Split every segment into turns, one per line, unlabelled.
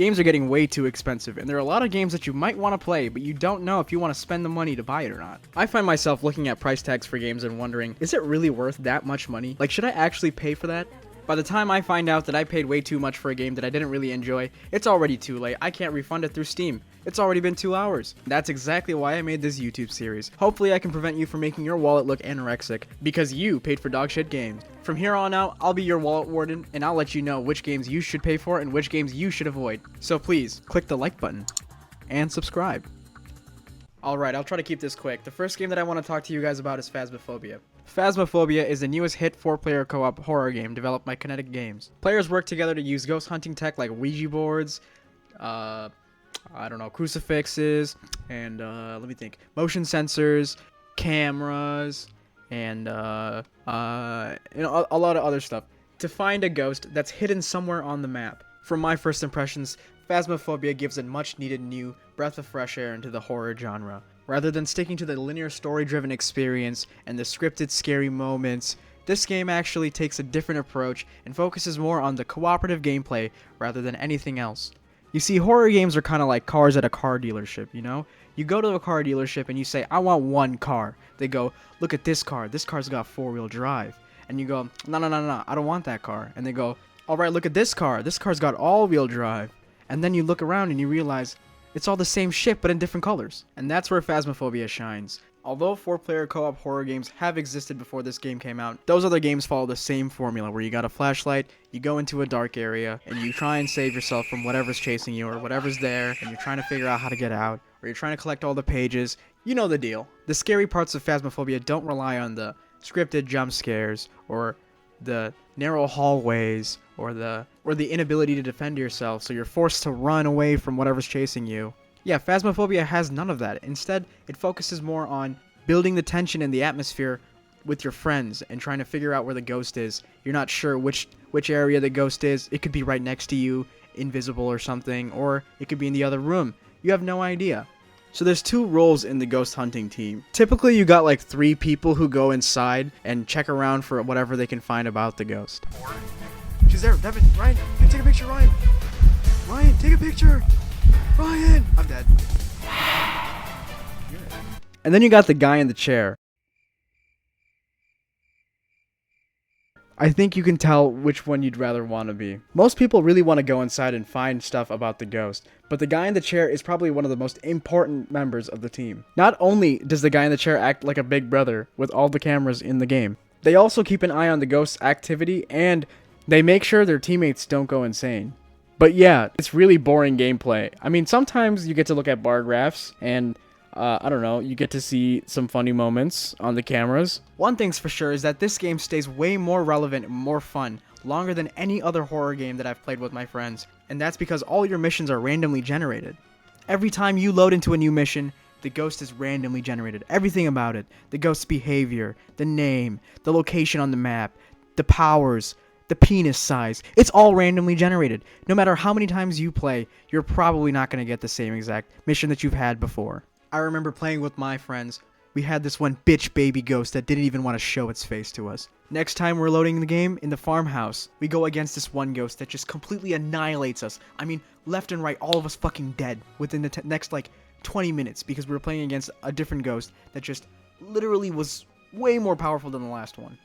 Games are getting way too expensive, and there are a lot of games that you might want to play, but you don't know if you want to spend the money to buy it or not. I find myself looking at price tags for games and wondering, is it really worth that much money? Like, should I actually pay for that? By the time I find out that I paid way too much for a game that I didn't really enjoy, it's already too late. I can't refund it through Steam. It's already been 2 hours. That's exactly why I made this YouTube series. Hopefully I can prevent you from making your wallet look anorexic, because you paid for dogshit games. From here on out, I'll be your wallet warden, and I'll let you know which games you should pay for and which games you should avoid. So please, click the like button, and subscribe. Alright, I'll try to keep this quick. The first game that I want to talk to you guys about is Phasmophobia. Phasmophobia is the newest hit 4-player co-op horror game developed by Kinetic Games. Players work together to use ghost hunting tech like Ouija boards, crucifixes, and let me think, motion sensors, cameras, and a lot of other stuff to find a ghost that's hidden somewhere on the map. From my first impressions, Phasmophobia gives a much-needed new breath of fresh air into the horror genre. Rather than sticking to the linear story-driven experience and the scripted scary moments, this game actually takes a different approach and focuses more on the cooperative gameplay rather than anything else. You see, horror games are kind of like cars at a car dealership, you know? You go to a car dealership and you say, I want one car. They go, look at this car. This car's got 4-wheel drive. And you go, no, I don't want that car. And they go, alright, look at this car. This car's got all-wheel drive. And then you look around and you realize it's all the same shit but in different colors. And that's where Phasmophobia shines. Although 4-player co-op horror games have existed before this game came out, those other games follow the same formula where you got a flashlight, you go into a dark area, and you try and save yourself from whatever's chasing you or whatever's there, and you're trying to figure out how to get out, or you're trying to collect all the pages. You know the deal. The scary parts of Phasmophobia don't rely on the scripted jump scares, or the narrow hallways, or the inability to defend yourself, so you're forced to run away from whatever's chasing you. Yeah, Phasmophobia has none of that. Instead, it focuses more on building the tension in the atmosphere with your friends and trying to figure out where the ghost is. You're not sure which area the ghost is. It could be right next to you, invisible or something, or it could be in the other room. You have no idea. So there's 2 roles in the ghost hunting team. Typically, you got like 3 people who go inside and check around for whatever they can find about the ghost. She's there, Devin, Ryan, take a picture, Ryan. Ryan, take a picture. Ryan! I'm dead. And then you got the guy in the chair. I think you can tell which one you'd rather want to be. Most people really want to go inside and find stuff about the ghost, but the guy in the chair is probably one of the most important members of the team. Not only does the guy in the chair act like a big brother with all the cameras in the game, they also keep an eye on the ghost's activity and they make sure their teammates don't go insane. But yeah, it's really boring gameplay. I mean, sometimes you get to look at bar graphs and, you get to see some funny moments on the cameras. One thing's for sure is that this game stays way more relevant and more fun, longer than any other horror game that I've played with my friends. And that's because all your missions are randomly generated. Every time you load into a new mission, the ghost is randomly generated. Everything about it. The ghost's behavior, the name, the location on the map, the powers, the penis size. It's all randomly generated. No matter how many times you play, you're probably not going to get the same exact mission that you've had before. I remember playing with my friends. We had this one bitch baby ghost that didn't even want to show its face to us. Next time we're loading the game in the farmhouse, we go against this one ghost that just completely annihilates us. I mean, left and right, all of us fucking dead within the next 20 minutes because we were playing against a different ghost that just literally was way more powerful than the last one.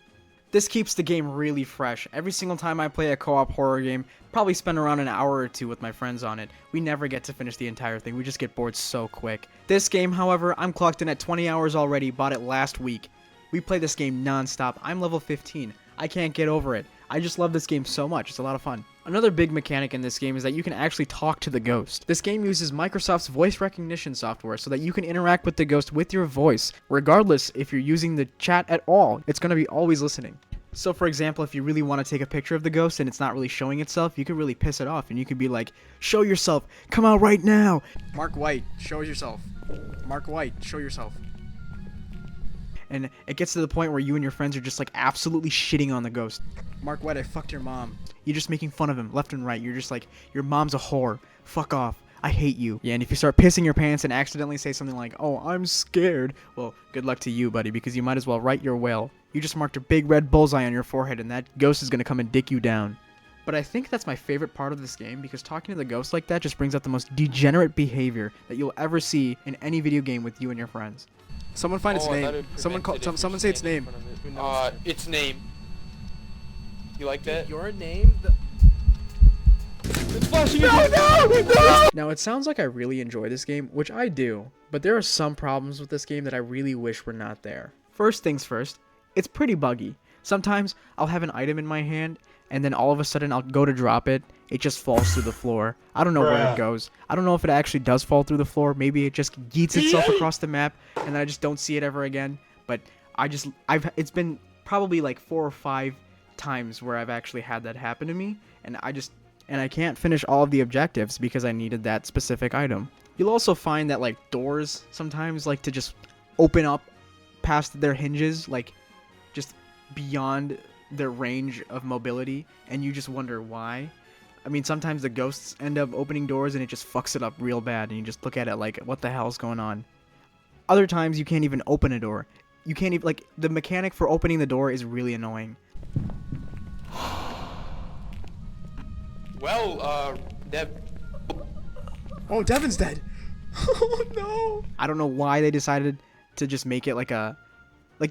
This keeps the game really fresh. Every single time I play a co-op horror game, probably spend around an hour or 2 with my friends on it. We never get to finish the entire thing. We just get bored so quick. This game, however, I'm clocked in at 20 hours already, bought it last week. We play this game non-stop. I'm level 15. I can't get over it. I just love this game so much. It's a lot of fun. Another big mechanic in this game is that you can actually talk to the ghost. This game uses Microsoft's voice recognition software so that you can interact with the ghost with your voice. Regardless if you're using the chat at all, it's going to be always listening. So for example, if you really want to take a picture of the ghost and it's not really showing itself, you could really piss it off and you could be like, show yourself, come out right now. Mark White, show yourself. Mark White, show yourself. And it gets to the point where you and your friends are just absolutely shitting on the ghost. Mark White, I fucked your mom. You're just making fun of him left and right. You're just like, your mom's a whore. Fuck off. I hate you. Yeah, and if you start pissing your pants and accidentally say something like, oh, I'm scared, well, good luck to you, buddy, because you might as well write your will. You just marked a big red bullseye on your forehead, and that ghost is going to come and dick you down. But I think that's my favorite part of this game because talking to the ghost like that just brings out the most degenerate behavior that you'll ever see in any video game with you and your friends. Someone find its name. Someone say its name.
Its name. You like that?
Your name?
It's flashing no!
Now, it sounds like I really enjoy this game, which I do, but there are some problems with this game that I really wish were not there. First things first, it's pretty buggy. Sometimes I'll have an item in my hand, and then all of a sudden I'll go to drop it, it just falls through the floor. I don't know where it goes. I don't know if it actually does fall through the floor. Maybe it just yeets itself across the map, and I just don't see it ever again. But it's been probably like 4 or 5 times where I've actually had that happen to me, and I can't finish all of the objectives because I needed that specific item. You'll also find that like doors sometimes like to just open up past their hinges, like just beyond their range of mobility, and you just wonder why. I mean, sometimes the ghosts end up opening doors and it just fucks it up real bad, and you just look at it like, what the hell's going on? Other times you can't even open a door. You can't even, like, the mechanic for opening the door is really annoying.
Well,
Oh, Devin's dead. Oh no. I don't know why they decided to just make it like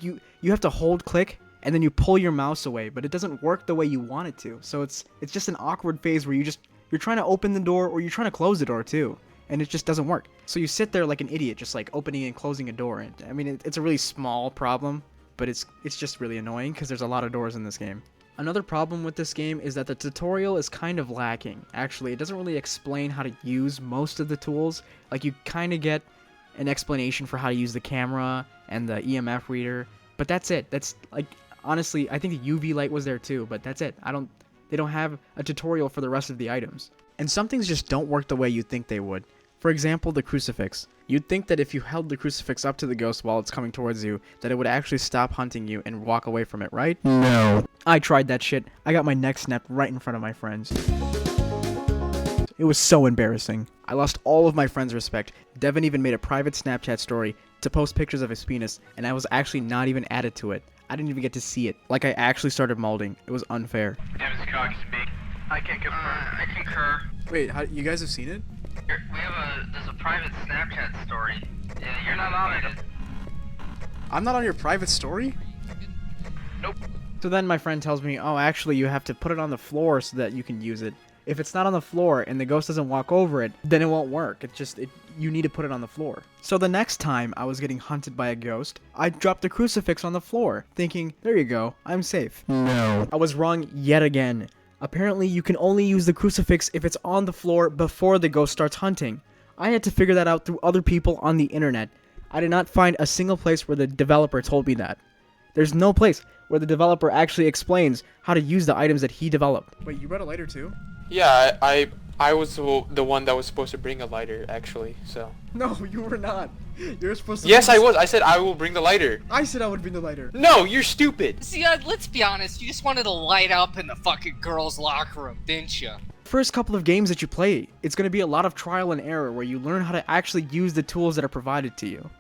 you have to hold click and then you pull your mouse away, but it doesn't work the way you want it to. So it's just an awkward phase where you're trying to open the door or you're trying to close the door too, and it just doesn't work. So you sit there like an idiot, just like opening and closing a door. And I mean, it's a really small problem, but it's just really annoying because there's a lot of doors in this game. Another problem with this game is that the tutorial is kind of lacking. Actually, it doesn't really explain how to use most of the tools. Like, you kind of get an explanation for how to use the camera and the EMF reader, but that's it. That's like, honestly, I think the UV light was there too, but that's it. They don't have a tutorial for the rest of the items. And some things just don't work the way you think they would. For example, the crucifix. You'd think that if you held the crucifix up to the ghost while it's coming towards you, that it would actually stop hunting you and walk away from it, right? No. I tried that shit. I got my neck snapped right in front of my friends. It was so embarrassing. I lost all of my friends' respect. Devin even made a private Snapchat story to post pictures of his penis, and I was actually not even added to it. I didn't even get to see it. Like, I actually started molding. It was unfair.
Devin's cock is big. I can confirm. I concur.
Wait, you guys have seen it?
There's a private Snapchat story. Yeah, you're not on it.
I'm not on your private story?
Nope.
So then my friend tells me, oh, actually, you have to put it on the floor so that you can use it. If it's not on the floor and the ghost doesn't walk over it, then it won't work. You need to put it on the floor. So the next time I was getting hunted by a ghost, I dropped the crucifix on the floor, thinking, there you go, I'm safe. No. I was wrong yet again. Apparently, you can only use the crucifix if it's on the floor before the ghost starts hunting. I had to figure that out through other people on the internet. I did not find a single place where the developer told me that. There's no place where the developer actually explains how to use the items that he developed. Wait, you brought a lighter too?
Yeah, I was the one that was supposed to bring a lighter, actually, so.
No, you were not. You're supposed to.
Yes, I was. I said I will bring the lighter.
I said I would bring the lighter.
No, you're stupid.
See, let's be honest, you just wanted to light up in the fucking girls' locker room, didn't you?
First couple of games that you play, it's going to be a lot of trial and error where you learn how to actually use the tools that are provided to you.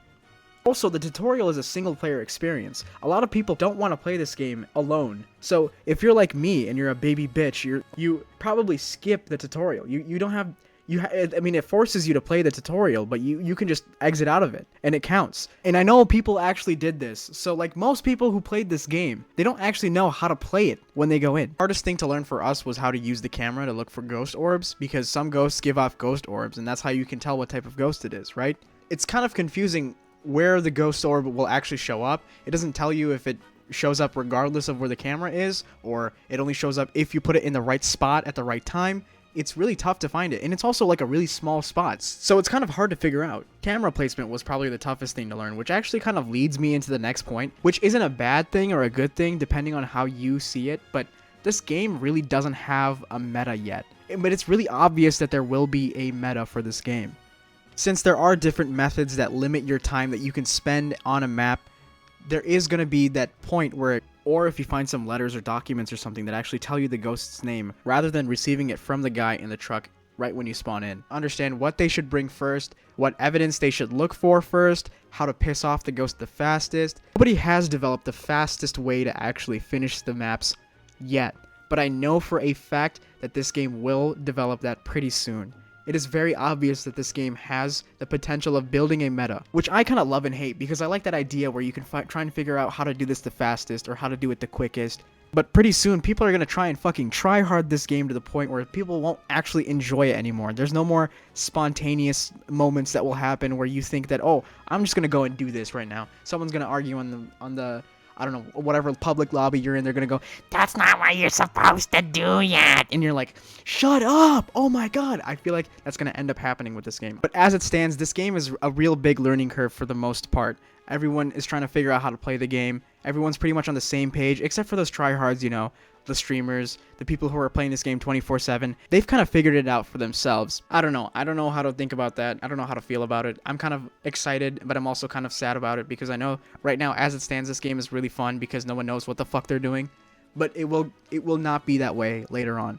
Also, the tutorial is a single-player experience. A lot of people don't want to play this game alone. So, if you're like me and you're a baby bitch, you probably skip the tutorial. You don't have... I mean, it forces you to play the tutorial, but you can just exit out of it, and it counts. And I know people actually did this, so like most people who played this game, they don't actually know how to play it when they go in. Hardest thing to learn for us was how to use the camera to look for ghost orbs, because some ghosts give off ghost orbs, and that's how you can tell what type of ghost it is, right? It's kind of confusing where the ghost orb will actually show up. It doesn't tell you if it shows up regardless of where the camera is, or it only shows up if you put it in the right spot at the right time. It's really tough to find it, and it's also like a really small spot, so it's kind of hard to figure out. Camera placement was probably the toughest thing to learn, which actually kind of leads me into the next point, which isn't a bad thing or a good thing depending on how you see it, but this game really doesn't have a meta yet. But it's really obvious that there will be a meta for this game. Since there are different methods that limit your time that you can spend on a map, there is going to be that point where, or if you find some letters or documents or something that actually tell you the ghost's name, rather than receiving it from the guy in the truck right when you spawn in. Understand what they should bring first, what evidence they should look for first, how to piss off the ghost the fastest. Nobody has developed the fastest way to actually finish the maps yet. but I know for a fact that this game will develop that pretty soon. It is very obvious that this game has the potential of building a meta, which I kind of love and hate because I like that idea where you can try and figure out how to do this the fastest or how to do it the quickest. But pretty soon, people are going to try and fucking try hard this game to the point where people won't actually enjoy it anymore. There's no more spontaneous moments that will happen where you think that, oh, I'm just going to go and do this right now. Someone's going to argue on the I don't know, whatever public lobby you're in, they're going to go, that's not what you're supposed to do yet. And you're like, shut up. Oh my God. I feel like that's going to end up happening with this game. But as it stands, this game is a real big learning curve for the most part. Everyone is trying to figure out how to play the game. Everyone's pretty much on the same page, except for those tryhards, you know, the streamers, the people who are playing this game 24/7. They've kind of figured it out for themselves. I don't know. I don't know how to think about that. I don't know how to feel about it. I'm kind of excited, but I'm also kind of sad about it because I know right now, as it stands, this game is really fun because no one knows what the fuck they're doing. But it will not be that way later on.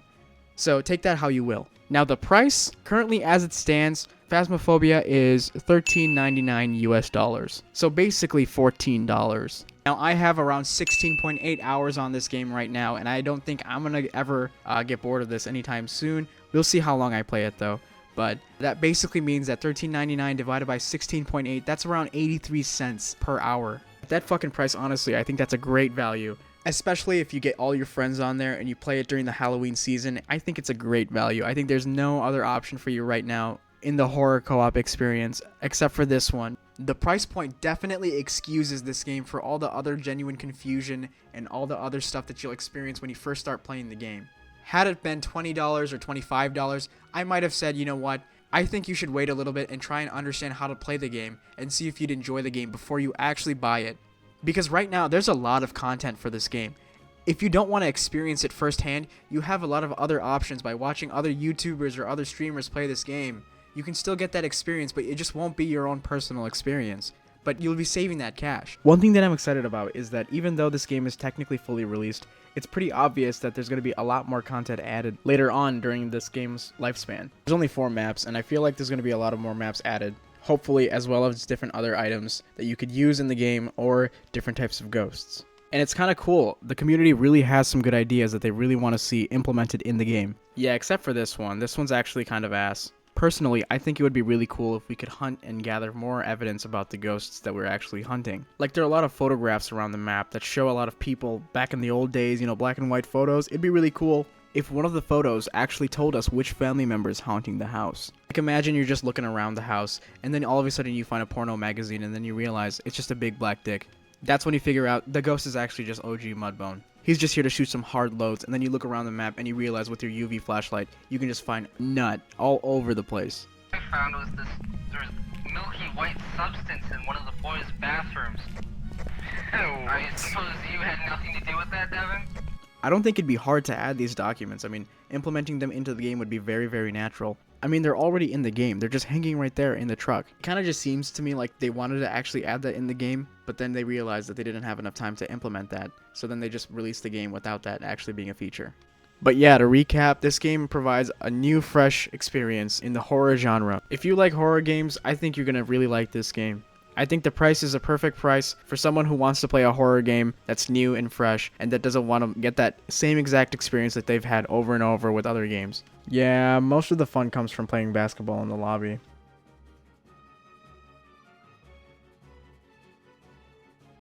So take that how you will. Now the price, currently as it stands, Phasmophobia is $13.99 US. So basically $14. Now I have around 16.8 hours on this game right now, and I don't think I'm gonna ever get bored of this anytime soon. We'll see how long I play it though. But that basically means that $13.99 divided by 16.8, that's around 83 cents per hour. At that fucking price, honestly, I think that's a great value. Especially if you get all your friends on there and you play it during the Halloween season, I think it's a great value. I think there's no other option for you right now in the horror co-op experience except for this one. The price point definitely excuses this game for all the other genuine confusion and all the other stuff that you'll experience when you first start playing the game. Had it been $20 or $25, I might have said, you know what, I think you should wait a little bit and try and understand how to play the game and see if you'd enjoy the game before you actually buy it. Because right now, there's a lot of content for this game. If you don't want to experience it firsthand, you have a lot of other options by watching other YouTubers or other streamers play this game. You can still get that experience, but it just won't be your own personal experience. But you'll be saving that cash. One thing that I'm excited about is that even though this game is technically fully released, it's pretty obvious that there's going to be a lot more content added later on during this game's lifespan. There's only 4 maps, and I feel like there's going to be a lot of more maps added. Hopefully, as well as different other items that you could use in the game or different types of ghosts. And it's kind of cool. The community really has some good ideas that they really want to see implemented in the game. Yeah, except for this one. This one's actually kind of ass. Personally, I think it would be really cool if we could hunt and gather more evidence about the ghosts that we're actually hunting. Like, there are a lot of photographs around the map that show a lot of people back in the old days, you know, black and white photos. It'd be really cool if one of the photos actually told us which family member is haunting the house. Like, imagine you're just looking around the house, and then all of a sudden you find a porno magazine, and then you realize it's just a big black dick. That's when you figure out the ghost is actually just OG Mudbone. He's just here to shoot some hard loads, and then you look around the map and you realize with your UV flashlight, you can just find nut all over the place.
What I found was there's milky white substance in one of the boys' bathrooms. I suppose you had nothing to do with that, Devin?
I don't think it'd be hard to add these documents. I mean, implementing them into the game would be very, very natural. I mean, they're already in the game. They're just hanging right there in the truck. It kind of just seems to me like they wanted to actually add that in the game, but then they realized that they didn't have enough time to implement that. So then they just released the game without that actually being a feature. But yeah, to recap, this game provides a new, fresh experience in the horror genre. If you like horror games, I think you're going to really like this game. I think the price is a perfect price for someone who wants to play a horror game that's new and fresh and that doesn't want to get that same exact experience that they've had over and over with other games. Yeah, most of the fun comes from playing basketball in the lobby.